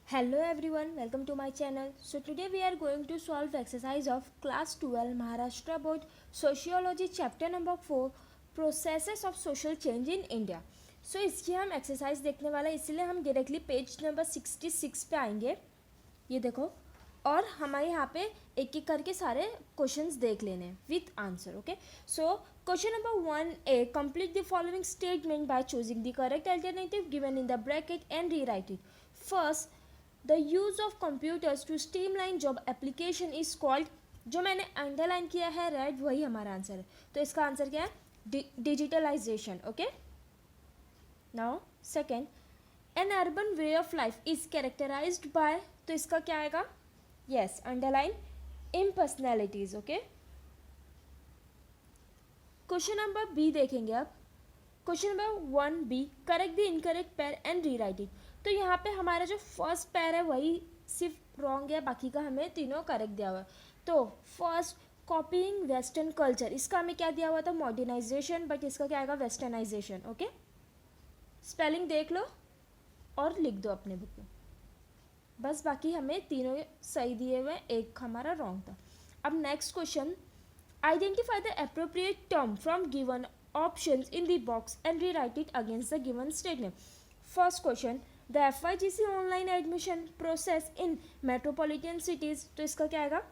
Hello everyone, welcome to my channel. So today we are going to solve exercise of class 12 Maharashtra Board Sociology chapter number 4 Processes of Social Change in India. So इसकी हम exercise देखने वाला है, इसलिए हम directly page number 66 पे आएंगे. ये देखो, और हमारे यहाँ पे एक एक करके सारे क्वेश्चंस देख लेने हैं with answer. Okay, so question number 1A, complete the following statement by choosing the correct alternative given in the bracket and rewrite it. First, the use of computers to streamline job application is called. जो मैंने underline किया है red, वही हमारा answer है. तो इसका answer क्या है? Digitalisation. Okay, now second, an urban way of life is characterised by. तो इसका क्या आएगा? Yes, underline impersonalities. Okay, question number B देखेंगे अब. Question number 1B, correct the incorrect pair and rewrite it. तो यहाँ पे हमारा जो फर्स्ट पेयर है वही सिर्फ रॉन्ग है, बाकी का हमें तीनों करेक्ट दिया हुआ है. तो फर्स्ट, कॉपीइंग वेस्टर्न कल्चर, इसका हमें क्या दिया हुआ था? मॉडर्नाइजेशन, बट इसका क्या आएगा? वेस्टर्नाइजेशन. ओके, स्पेलिंग देख लो और लिख दो अपने बुक में. बस बाकी हमें तीनों सही दिए हुए, एक हमारा रॉन्ग था. अब next question, identify the appropriate term from given options in the box and rewrite it against the given statement. First question, the FYGC online admission process in metropolitan cities. तो इसका क्या आएगा?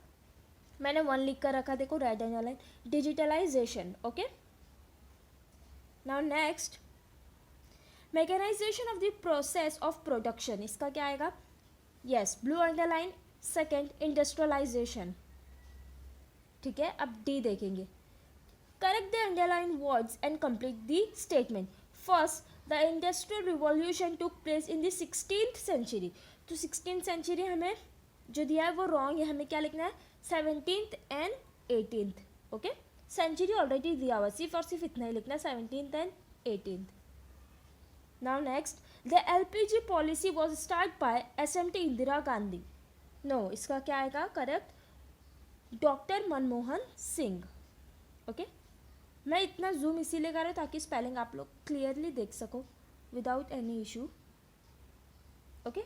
मैंने 1 लिख कर रखा, देखो red and line, digitalisation. Okay, now next, mechanisation of the process of production. इसका क्या आएगा? Yes, blue underline. Second, industrialisation. ठीक है, अब डी देखेंगे. Correct the underlined words and complete the statement. First, the industrial revolution took place in the 16th century. तो 16th century हमें जो दिया है वो रॉन्ग है, हमें क्या लिखना है? 17th and 18th. Okay, century already दिया हुआ, सिर्फ और सिर्फ इतना ही लिखना है, 17th and 18th. Now next, the LPG policy was started by SMT Indira Gandhi. No, इसका क्या आएगा correct? Doctor Manmohan Singh. Okay, मैं इतना जूम इसीलिए कर रहा हूँ ताकि स्पेलिंग आप लोग क्लियरली देख सको without any issue. Okay,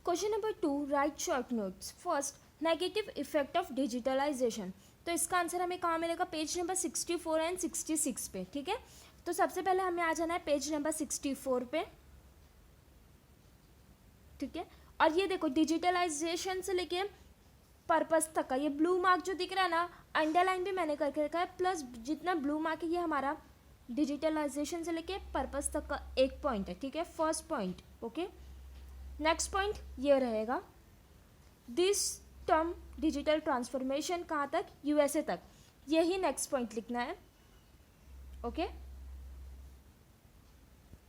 question number 2, write short notes. First, negative effect of digitalisation. तो इसका आंसर हमें कहाँ मिलेगा? पेज नंबर 64 एंड 66 पे. ठीक है, तो सबसे पहले हमें आ जाना है पेज नंबर 64 पे. ठीक है, और ये देखो डिजिटलाइजेशन से लेके पर्पस तक का ये ब्लू मार्क जो दिख रहा है ना, अंडरलाइन भी मैंने करके रखा है, प्लस जितना ब्लू मार्क है ये हमारा डिजिटलाइजेशन से लेके पर्पस तक का एक पॉइंट है. ठीक है, first point. Okay, next point ये रहेगा, दिस टर्म डिजिटल ट्रांसफॉर्मेशन कहाँ तक? यूएसए तक. यही नेक्स्ट पॉइंट लिखना है. ओके,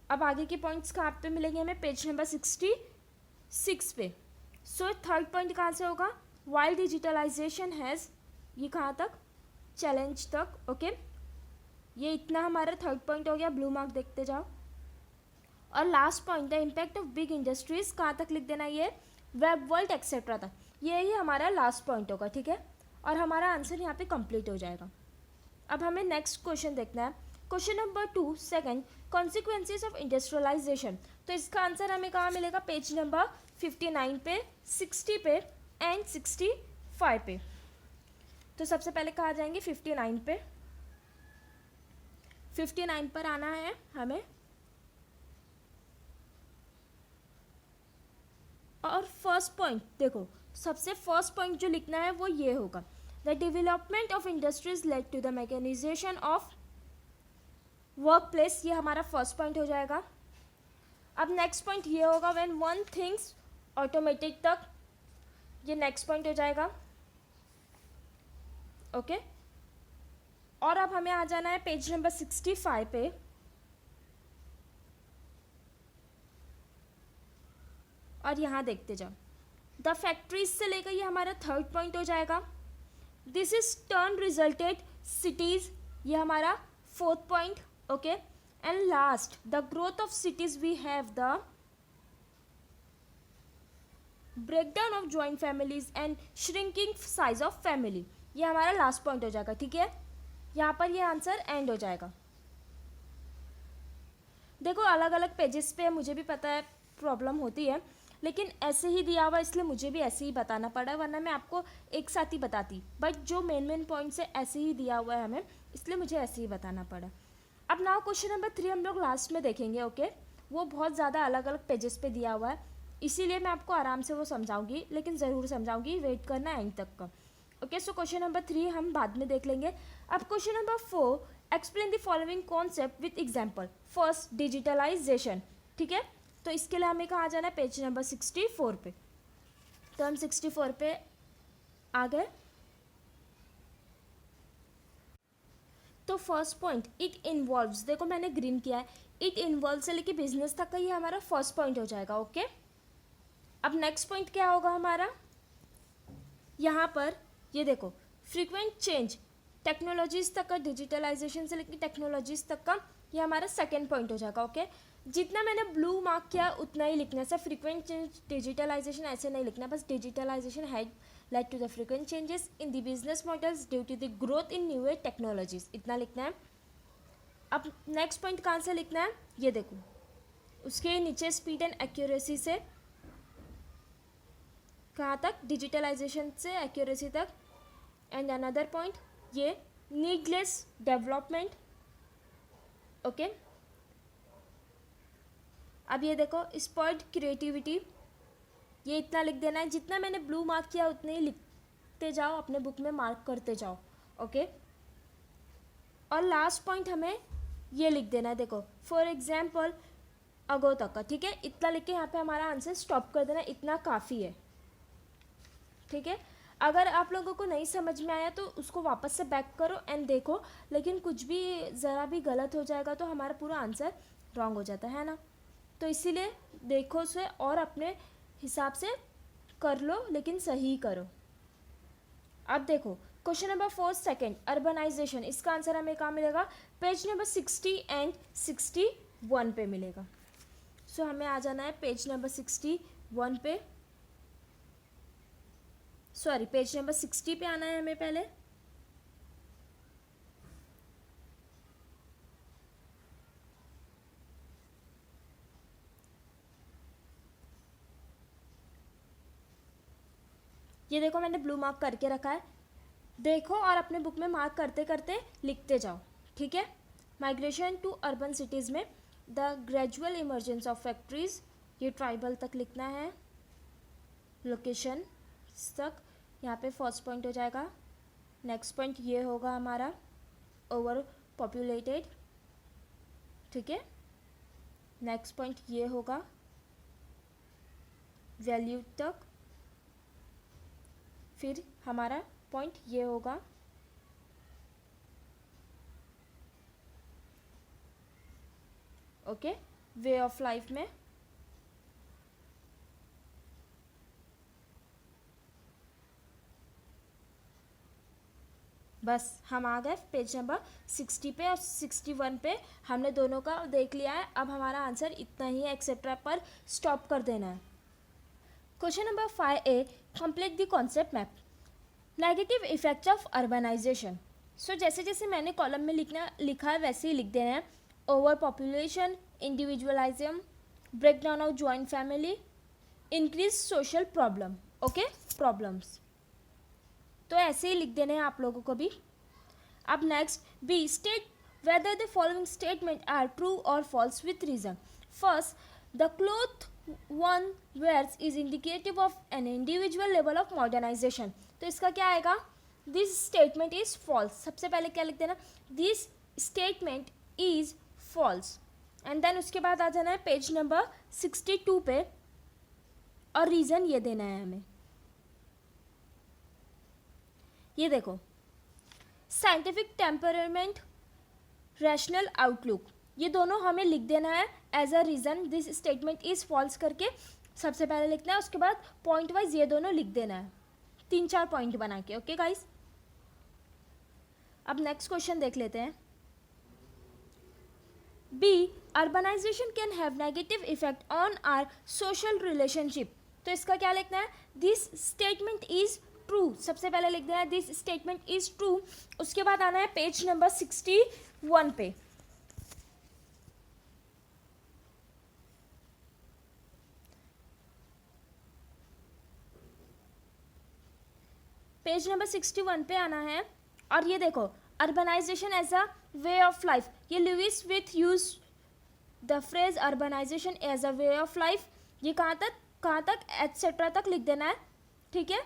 अब आगे के पॉइंट्स कहाँ पे मिलेंगे हमें? पेज नंबर 66 पे. सो थर्ड पॉइंट कहाँ से होगा? वाइल डिजिटलाइजेशन हैज़, ये कहाँ तक? चैलेंज तक. ओके, ये इतना हमारा थर्ड पॉइंट हो गया, ब्लू मार्क देखते जाओ. और last point, the impact of big industries, कहाँ तक लिख देना? ये वेब वर्ल्ड एक्सेट्रा तक. यही हमारा लास्ट पॉइंट होगा. ठीक है, और हमारा आंसर यहाँ पे कंप्लीट हो जाएगा. अब हमें नेक्स्ट क्वेश्चन देखना है. Question number 2, second, consequences of industrialisation. तो इसका आंसर हमें कहाँ मिलेगा? पेज नंबर 59 पे, 60 पे एंड 65 पे. तो सबसे पहले कहाँ जाएंगे? 59 पे. 59 पर आना है हमें, और फर्स्ट पॉइंट देखो, सबसे फर्स्ट पॉइंट जो लिखना है वो ये होगा, the development of industries led to the mechanisation of work place. ये हमारा फर्स्ट पॉइंट हो जाएगा. अब नेक्स्ट पॉइंट ये होगा, व्हेन वन थिंग्स ऑटोमेटिक तक. ये नेक्स्ट पॉइंट हो जाएगा. ओके, और अब हमें आ जाना है पेज नंबर 65 पे. और यहाँ देखते जाओ, द फैक्ट्रीज से लेकर ये हमारा थर्ड पॉइंट हो जाएगा. This is turn resulted cities, ये हमारा fourth point. Okay, and last, the growth of cities we have the breakdown of joint families and shrinking size of family. ये हमारा लास्ट पॉइंट हो जाएगा. ठीक है, यहाँ पर ये आंसर एंड हो जाएगा. देखो अलग अलग पेजेस पे मुझे भी पता है प्रॉब्लम होती है, लेकिन ऐसे ही दिया हुआ इसलिए मुझे भी ऐसे ही बताना पड़ा, वरना मैं आपको एक साथ ही बताती, बट जो मेन पॉइंट्स है ऐसे ही दिया हुआ है हमें, इसलिए मुझे ऐसे ही बताना पड़ा। अब नाउ क्वेश्चन नंबर 3 हम लोग लास्ट में देखेंगे, ओके। वो बहुत ज़्यादा अलग अलग पेजेस पे दिया हुआ है, इसीलिए मैं आपको आराम से वो समझाऊंगी, लेकिन ज़रूर समझाऊंगी, वेट करना एंड तक का, ओके। सो क्वेश्चन नंबर 3 हम बाद में देख लेंगे। अब question number 4, explain the following concept with example. First, digitalisation, ठीक है। तो इसके लिए हमें कहाँ जाना है, पेज नंबर 64 पे। तो हम 64 पे आ गए। तो फर्स्ट पॉइंट, इट इन्वॉल्व्स, देखो मैंने ग्रीन किया है, इट इन्वॉल्व से लेके बिजनेस तक का ये हमारा फर्स्ट पॉइंट हो जाएगा, ओके। अब नेक्स्ट पॉइंट क्या होगा हमारा, यहाँ पर ये देखो, फ्रीक्वेंट चेंज, टेक्नोलॉजीज तक का, डिजिटलाइजेशन से लेकर टेक्नोलॉजीज तक का, ये हमारा सेकेंड पॉइंट हो जाएगा, ओके। जितना मैंने ब्लू मार्क किया उतना ही लिखना है, सर फ्रीक्वेंट चेंज डिजिटलाइजेशन ऐसे नहीं लिखना, बस digitalisation had led to the frequent changes in the business models due to the growth in newer technologies, इतना लिखना है। अब नेक्स्ट पॉइंट कहाँ से लिखना है, ये देखो, उसके नीचे स्पीड एंड एक्यूरेसी से कहाँ तक, डिजिटलाइजेशन से एक्यूरेसी तक। एंड अनदर पॉइंट, ये नीडलेस डेवलपमेंट, ओके। अब ये देखो, स्पॉइल्ड क्रिएटिविटी, ये इतना लिख देना है, जितना मैंने ब्लू मार्क किया उतने ही लिखते जाओ, अपने बुक में मार्क करते जाओ, ओके। और लास्ट पॉइंट हमें ये लिख देना है, देखो फॉर एग्जाम्पल अगो तक का, ठीक है। इतना लिख के यहाँ पे हमारा आंसर स्टॉप कर देना, इतना काफ़ी है, ठीक है। अगर आप लोगों को नहीं समझ में आया तो उसको वापस से बैक करो एंड देखो, लेकिन कुछ भी ज़रा भी गलत हो जाएगा तो हमारा पूरा आंसर रॉन्ग हो जाता है ना। तो इसीलिए देखो उसे और अपने हिसाब से कर लो, लेकिन सही करो। अब देखो क्वेश्चन नंबर 4 सेकेंड, अर्बनाइजेशन, इसका आंसर हमें कहाँ मिलेगा, पेज नंबर 60 एंड 61 पे मिलेगा। सो हमें आ जाना है पेज नंबर 61 पे, सॉरी पेज नंबर 60 पे आना है हमें पहले। ये देखो मैंने ब्लू मार्क करके रखा है, देखो और अपने बुक में मार्क करते करते लिखते जाओ, ठीक है। माइग्रेशन टू अर्बन सिटीज़ में the gradual emergence of factories, ये ट्राइबल तक लिखना है, लोकेशन तक, यहाँ पे फर्स्ट पॉइंट हो जाएगा। नेक्स्ट पॉइंट ये होगा हमारा ओवर पॉपुलेटेड, ठीक है। नेक्स्ट पॉइंट ये होगा वैल्यू तक, फिर हमारा पॉइंट ये होगा ओके वे ऑफ लाइफ में, बस हम आ गए पेज नंबर 60 पे और 61 पे हमने दोनों का देख लिया है। अब हमारा आंसर इतना ही है, एक्सेट्रा पर स्टॉप कर देना है। Question number 5A, complete the concept map, negative effects of urbanisation. So जैसे जैसे मैंने कॉलम में लिखा है वैसे ही लिख देना है। Overpopulation, individualism, breakdown of joint family, increase social problem, okay problems, तो ऐसे ही लिख देने हैं आप लोगों को भी। अब next B, state whether the following statement are true और false with reason. First, the cloth one wears is indicative of an individual level of modernisation, तो इसका क्या आएगा, दिस स्टेटमेंट इज फॉल्स। सबसे पहले क्या लिख देना, this statement is false, and then उसके बाद आ जाना है पेज नंबर 62 पे और रीज़न ये देना है हमें। ये देखो, साइंटिफिक टेम्परामेंट, रैशनल आउटलुक, ये दोनों हमें लिख देना है as a reason this statement is false करके सबसे पहले लिखना है, उसके बाद पॉइंट वाइज ये दोनों लिख देना है, 3-4 पॉइंट बना के, ओके गाइस। अब नेक्स्ट क्वेश्चन देख लेते हैं। B, urbanisation can have negative effect on our social relationship, तो इसका क्या लिखना है, दिस स्टेटमेंट इज ट्रू, सबसे पहले लिख देना है दिस स्टेटमेंट इज ट्रू, उसके बाद आना है पेज नंबर 61 पे। पेज नंबर 61 पे आना है और ये देखो urbanisation as a way of life, ये Louis Wirth uses the phrase urbanisation as a way of life. ये कहाँ तक एक्सेट्रा तक लिख देना है, ठीक है,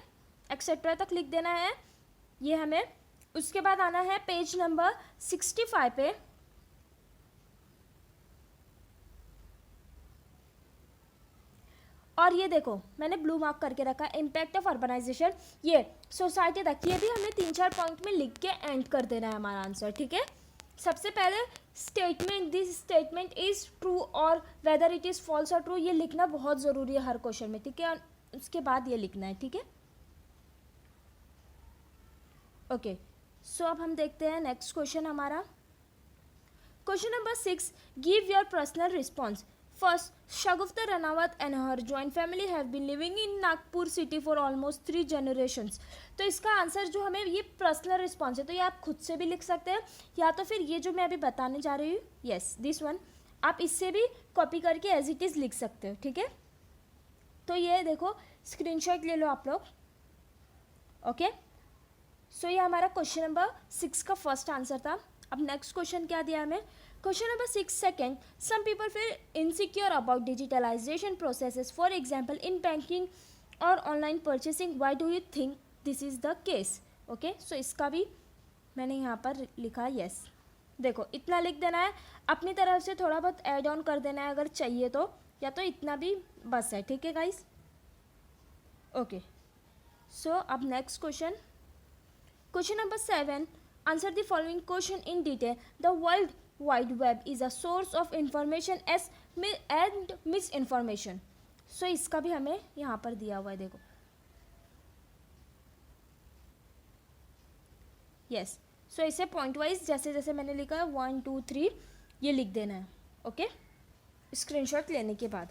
एक्सेट्रा तक लिख देना है ये हमें। उसके बाद आना है पेज नंबर 65 पे, और ये देखो मैंने ब्लू मार्क करके रखा है इम्पैक्ट ऑफ अर्बनाइजेशन, ये सोसाइटी तक। ये भी हमें 3-4 पॉइंट में लिख के एंड कर देना है हमारा आंसर, ठीक है। सबसे पहले statement, this statement is true और वेदर इट इज़ फॉल्स और ट्रू, ये लिखना बहुत ज़रूरी है हर क्वेश्चन में, ठीक है। उसके बाद ये लिखना है, ठीक है। ओके, सो अब हम देखते हैं नेक्स्ट क्वेश्चन हमारा। Question number 6, give your personal response. First, Shagufta Ranawat and her joint family have been living in Nagpur city for almost 3 generations. तो इसका आंसर जो हमें ये पर्सनल रिस्पॉन्स है, तो ये आप खुद से भी लिख सकते हैं या तो फिर ये जो मैं अभी बताने जा रही हूँ, यस दिस वन, आप इससे भी कॉपी करके एज इट इज़ लिख सकते हो, ठीक है। तो ये देखो स्क्रीनशॉट ले लो आप लोग, ओके। सो ये हमारा क्वेश्चन नंबर 6 का फर्स्ट आंसर था। अब नेक्स्ट क्वेश्चन क्या दिया हमें, question number 6 second, some people feel insecure about digitalisation processes, for example in banking और online purchasing, why do you think this is the case. Okay, so इसका भी मैंने यहाँ पर लिखा यस। देखो इतना लिख देना है, अपनी तरफ से थोड़ा बहुत ऐड ऑन कर देना है अगर चाहिए तो, या तो इतना भी बस है, ठीक है गाइस। ओके, सो अब next question, question number 7, answer the following question in detail. The world wide web is a source of information and misinformation. So इसका भी हमें यहाँ पर दिया हुआ है, देखो यस। सो इसे पॉइंट वाइज जैसे जैसे मैंने लिखा है 1 2 3 ये लिख देना है, ओके, स्क्रीनशॉट लेने के बाद।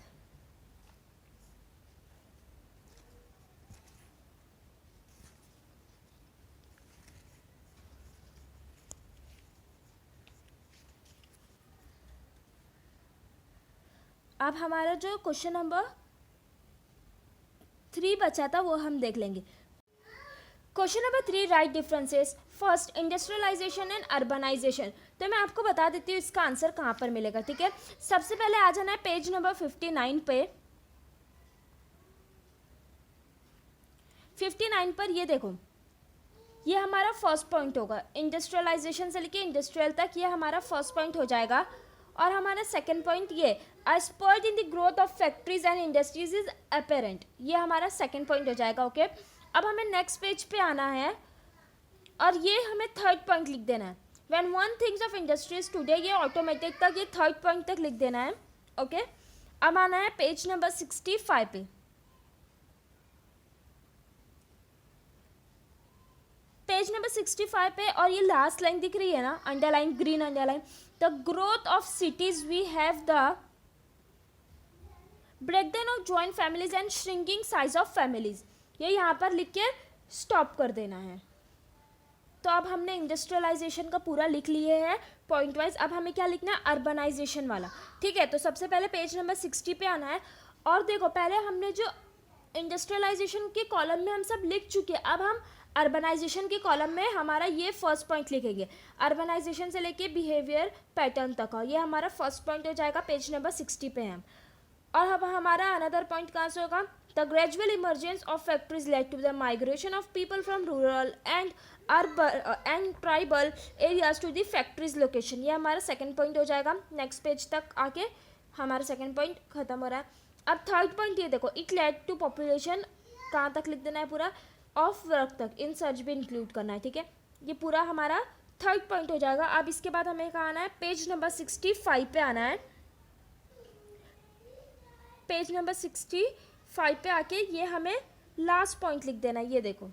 अब हमारा जो क्वेश्चन नंबर 3 बचा था वो हम देख लेंगे। Question number 3, write differences. First, industrialisation and urbanisation. तो मैं आपको बता देती हूँ इसका आंसर कहाँ पर मिलेगा, ठीक है। सबसे पहले आ जाना है पेज नंबर 59 पे। 59 पर ये देखो, ये हमारा फर्स्ट पॉइंट होगा, इंडस्ट्रियलाइजेशन से लेके इंडस्ट्रियल तक ये हमारा फर्स्ट पॉइंट हो जाएगा। और हमारा सेकंड पॉइंट ये, a spurt in the growth of factories and industries is apparent, ये हमारा सेकंड पॉइंट हो जाएगा, ओके। अब हमें नेक्स्ट पेज पे आना है और ये हमें थर्ड पॉइंट लिख देना है। When one things of industries today, ये ऑटोमेटिक तक ये थर्ड पॉइंट तक लिख देना है, ओके। अब आना है पेज नंबर 65 पे। पेज नंबर 65 पे, और ये लास्ट लाइन दिख रही है ना, underline, green underline, the growth of cities we have the breakdown of joint families and shrinking size of families, ये यहाँ पर लिख के स्टॉप कर देना है। तो अब हमने इंडस्ट्रियलाइजेशन का पूरा लिख लिए हैं पॉइंट वाइज। अब हमें क्या लिखना है, अर्बनाइजेशन वाला, ठीक है। तो सबसे पहले पेज नंबर 60 पे आना है और देखो पहले हमने जो इंडस्ट्रियलाइजेशन के कॉलम में हम सब लिख चुके हैं, अब हम अर्बनाइजेशन के कॉलम में हमारा ये फर्स्ट पॉइंट लिखेंगे, अर्बनाइजेशन से लेके बिहेवियर पैटर्न तक, और ये हमारा फर्स्ट पॉइंट हो जाएगा, पेज नंबर 60 पे हम। और अब हमारा अनदर पॉइंट कहाँ से होगा, the gradual emergence of factories led to the migration of people from rural and urban and tribal areas to the factories location, ये हमारा सेकंड पॉइंट हो जाएगा। नेक्स्ट पेज तक आके हमारा सेकंड पॉइंट खत्म हो रहा है। अब थर्ड पॉइंट ये देखो, इट लेड टू पॉपुलेशन, कहाँ तक लिख देना है पूरा, ऑफ वर्क तक, इन सर्च भी इंक्लूड करना है, ठीक है। ये पूरा हमारा थर्ड पॉइंट हो जाएगा। अब इसके बाद हमें कहाँ आना है, पेज नंबर 65 पे आना है। पेज नंबर 65 पे आके ये हमें लास्ट पॉइंट लिख देना है। ये देखो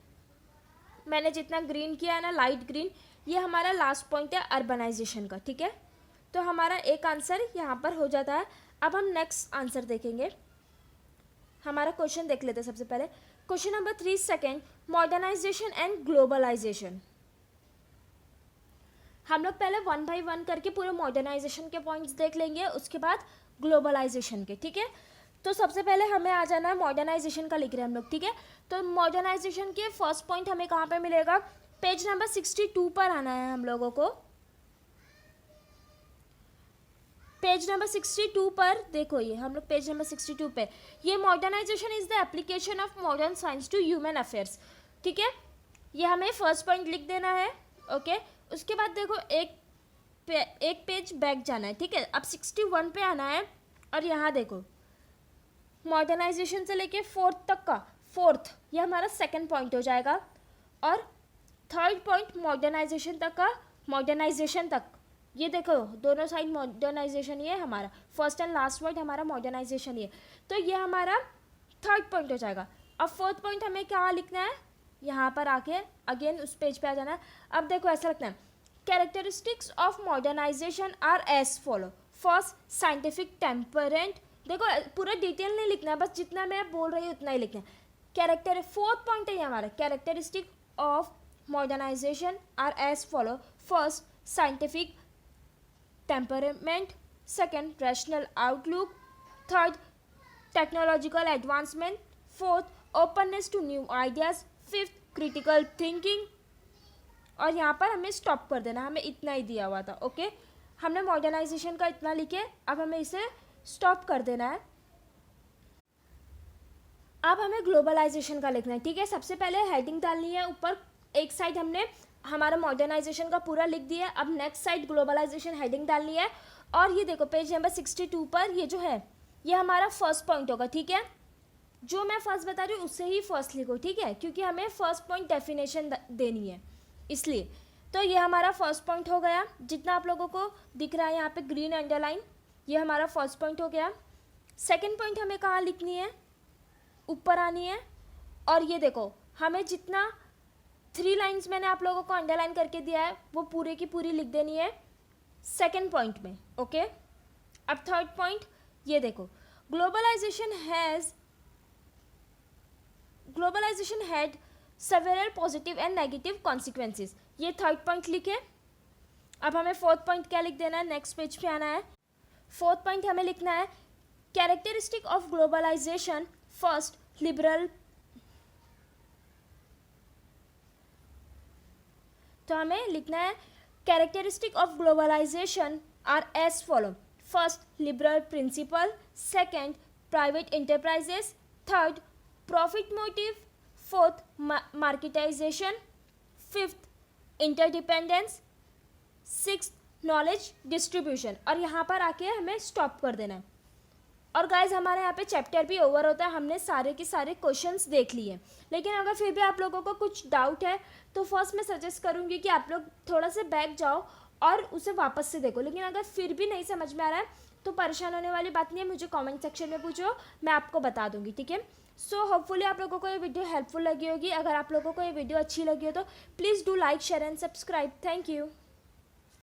मैंने जितना ग्रीन किया है ना, लाइट ग्रीन, ये हमारा लास्ट पॉइंट है अर्बनाइजेशन का, ठीक है। तो हमारा एक आंसर यहाँ पर हो जाता है। अब हम नेक्स्ट आंसर देखेंगे, हमारा क्वेश्चन देख लेते हैं सबसे पहले। Question number 3 second, modernisation and globalisation. हम लोग पहले 1 बाय 1 करके पूरे मॉडर्नाइजेशन के पॉइंट्स देख लेंगे, उसके बाद ग्लोबलाइजेशन के, ठीक है। तो सबसे पहले हमें आ जाना है मॉडर्नाइजेशन का लिख रहे हैं हम लोग, ठीक है। तो मॉडर्नाइजेशन के फर्स्ट पॉइंट हमें कहाँ पे मिलेगा, पेज नंबर 62 पर आना है हम लोगों को। पेज नंबर 62 पर देखो, ये हम लोग पेज नंबर 62 पे, ये modernisation is the application of modern science to human affairs, ठीक है। ये हमें फर्स्ट पॉइंट लिख देना है, ओके। उसके बाद देखो एक पेज बैक जाना है, ठीक है। अब 61 पे आना है और यहाँ देखो मॉडर्नाइजेशन से लेके फोर्थ तक का, फोर्थ ये हमारा सेकंड पॉइंट हो जाएगा, और थर्ड पॉइंट मॉडर्नाइजेशन तक का, मॉडर्नाइजेशन तक, ये देखो दोनों साइड मॉडर्नाइजेशन, ये हमारा फर्स्ट एंड लास्ट वर्ड हमारा मॉडर्नाइजेशन, ये तो ये हमारा थर्ड पॉइंट हो जाएगा। अब फोर्थ पॉइंट हमें क्या लिखना है, यहाँ पर आके अगेन उस पेज पे आ जाना है। अब देखो ऐसा लिखना है, characteristics of modernisation are as follow, first scientific temperament, देखो पूरा डिटेल नहीं लिखना है, बस जितना मैं बोल रही हूँ उतना ही लिखना है। कैरेक्टर फोर्थ पॉइंट है ये हमारा, characteristic of modernisation are as follow, first scientific temperament, second rational outlook, third technological advancement, fourth openness to new ideas, fifth critical thinking. और यहाँ पर हमें स्टॉप कर देना, हमें इतना ही दिया हुआ था, ओके। हमने मॉडर्नाइजेशन का इतना लिखे, अब हमें इसे स्टॉप कर देना है। अब हमें ग्लोबलाइजेशन का लिखना है, ठीक है। सबसे पहले हेडिंग डालनी है, ऊपर एक साइड हमने हमारा मॉडर्नाइजेशन का पूरा लिख दिया, अब नेक्स्ट साइड ग्लोबलाइजेशन हेडिंग डालनी है। और ये देखो पेज नंबर 62 पर ये जो है ये हमारा फर्स्ट पॉइंट होगा, ठीक है। जो मैं फर्स्ट बता रही हूँ उससे ही फर्स्ट लिखो, ठीक है, क्योंकि हमें फर्स्ट पॉइंट डेफिनेशन देनी है इसलिए। तो ये हमारा फर्स्ट पॉइंट हो गया, जितना आप लोगों को दिख रहा है यहाँ पे ग्रीन अंडरलाइन, ये हमारा फर्स्ट पॉइंट हो गया। सेकंड पॉइंट हमें कहाँ लिखनी है, ऊपर आनी है, और ये देखो हमें जितना 3 लाइन्स मैंने आप लोगों को अंडरलाइन करके दिया है वो पूरे की पूरी लिख देनी है सेकंड पॉइंट में, ओके। अब थर्ड पॉइंट ये देखो, globalisation had several positive and negative consequences, ये थर्ड पॉइंट लिखे। अब हमें फोर्थ पॉइंट क्या लिख देना है, नेक्स्ट पेज पे आना है। फोर्थ पॉइंट हमें लिखना है characteristic of globalisation, first liberal, तो हमें लिखना है characteristic of globalisation are as follow, first liberal principle, second private enterprises, third profit motive, fourth marketisation, fifth interdependence, sixth knowledge distribution. और यहाँ पर आके हमें स्टॉप कर देना है। और गाइज हमारे यहाँ पे चैप्टर भी ओवर होता है, हमने सारे के सारे क्वेश्चंस देख लिए। लेकिन अगर फिर भी आप लोगों को कुछ डाउट है तो फर्स्ट मैं सजेस्ट करूँगी कि आप लोग थोड़ा सा बैक जाओ और उसे वापस से देखो। लेकिन अगर फिर भी नहीं समझ में आ रहा है तो परेशान होने वाली बात नहीं है, मुझे कमेंट सेक्शन में पूछो, मैं आपको बता दूंगी, ठीक है। सो होपफुली आप लोगों को ये वीडियो हेल्पफुल लगी होगी। अगर आप लोगों को ये वीडियो अच्छी लगी हो तो please do like, share and subscribe. Thank you.